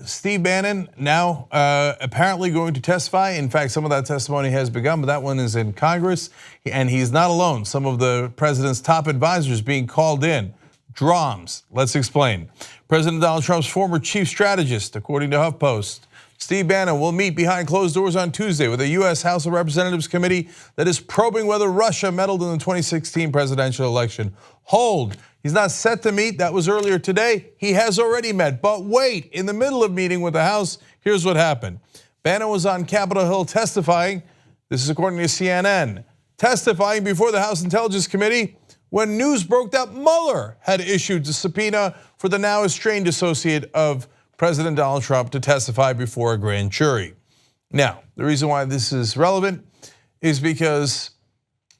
Steve Bannon now apparently going to testify. In fact, some of that testimony has begun, but that one is in Congress. And he's not alone. Some of the president's top advisors being called in. Drums. Let's explain. President Donald Trump's former chief strategist, according to HuffPost, Steve Bannon will meet behind closed doors on Tuesday with a U.S. House of Representatives committee that is probing whether Russia meddled in the 2016 presidential election. Hold. He's not set to meet. That was earlier today. He has already met. But wait, in the middle of meeting with the House, here's what happened. Bannon was on Capitol Hill testifying. This is according to CNN. Testifying before the House Intelligence Committee when news broke that Mueller had issued a subpoena for the now estranged associate of President Donald Trump to testify before a grand jury. Now, the reason why this is relevant is because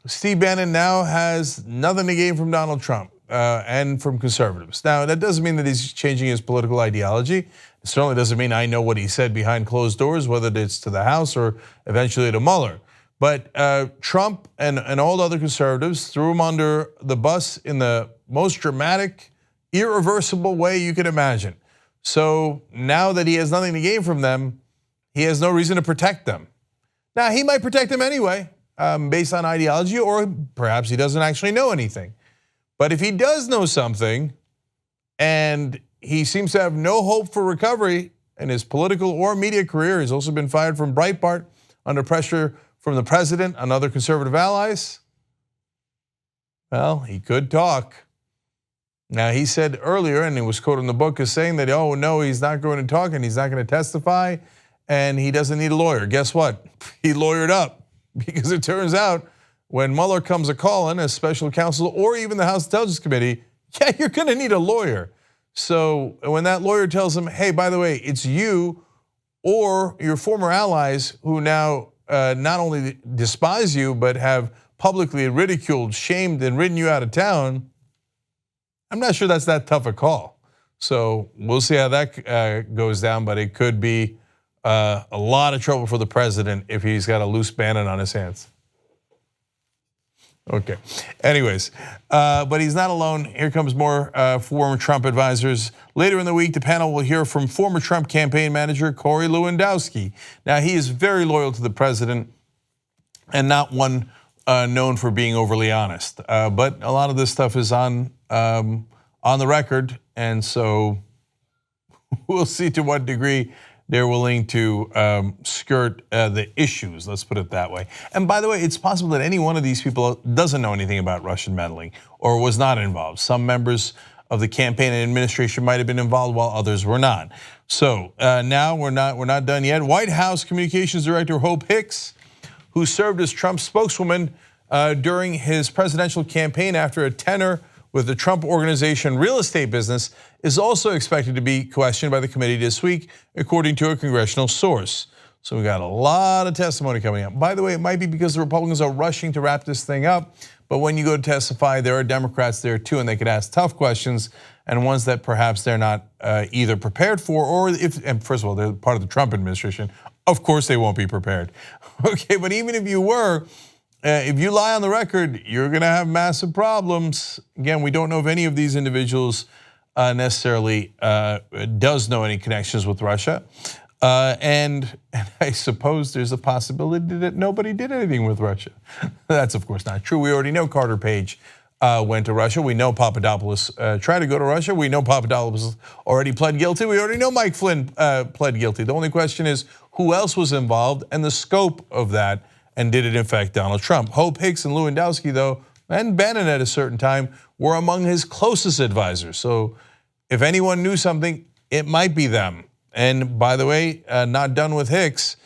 Steve Bannon now has nothing to gain from Donald Trump and from conservatives. Now, that doesn't mean that he's changing his political ideology. It certainly doesn't mean I know what he said behind closed doors, whether it's to the House or eventually to Mueller. But Trump and all the other conservatives threw him under the bus in the most dramatic, irreversible way you can imagine. So now that he has nothing to gain from them, he has no reason to protect them. Now, he might protect them anyway, based on ideology, or perhaps he doesn't actually know anything. But if he does know something, and he seems to have no hope for recovery in his political or media career, he's also been fired from Breitbart under pressure from the president and other conservative allies, well, he could talk. Now, he said earlier, and it was quoted in the book as saying that, oh no, he's not going to talk and he's not going to testify and he doesn't need a lawyer. Guess what? He lawyered up, because it turns out when Mueller comes a calling as special counsel or even the House Intelligence Committee, yeah, you're going to need a lawyer. So when that lawyer tells him, hey, by the way, it's you or your former allies who now not only despise you, but have publicly ridiculed, shamed, and ridden you out of town, I'm not sure that's that tough a call. So we'll see how that goes down, but it could be a lot of trouble for the president if he's got a loose Bannon on his hands. Okay, anyways, but he's not alone. Here comes more former Trump advisors. Later in the week, the panel will hear from former Trump campaign manager Corey Lewandowski. Now, he is very loyal to the president and not one known for being overly honest. But a lot of this stuff is on the record, and so we'll see to what degree they're willing to skirt the issues, let's put it that way. And by the way, it's possible that any one of these people doesn't know anything about Russian meddling or was not involved. Some members of the campaign and administration might have been involved while others were not. So now we're not done yet. White House Communications Director Hope Hicks, who served as Trump's spokeswoman during his presidential campaign after a tenure with the Trump Organization real estate business, is also expected to be questioned by the committee this week, according to a congressional source. So we got a lot of testimony coming up. By the way, it might be because the Republicans are rushing to wrap this thing up, but when you go to testify, there are Democrats there too, and they could ask tough questions and ones that perhaps they're not either prepared for, or and first of all, they're part of the Trump administration. Of course they won't be prepared. Okay, but even if you were, if you lie on the record, you're gonna have massive problems. Again, we don't know if any of these individuals necessarily does know any connections with Russia. And I suppose there's a possibility that nobody did anything with Russia. That's of course not true. We already know Carter Page went to Russia. We know Papadopoulos tried to go to Russia. We know Papadopoulos already pled guilty. We already know Mike Flynn pled guilty. The only question is who else was involved and the scope of that, and did it affect Donald Trump? Hope Hicks and Lewandowski, though, and Bannon at a certain time, were among his closest advisors. So if anyone knew something, it might be them. And by the way, not done with Hicks,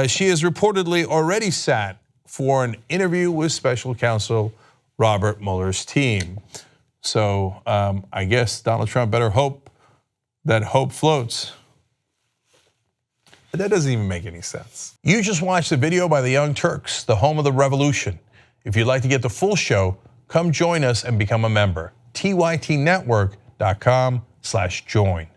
she has reportedly already sat for an interview with special counsel Robert Mueller's team. So I guess Donald Trump better hope that hope floats. But that doesn't even make any sense. You just watched a video by the Young Turks, the home of the revolution. If you'd like to get the full show, come join us and become a member. tytnetwork.com/join.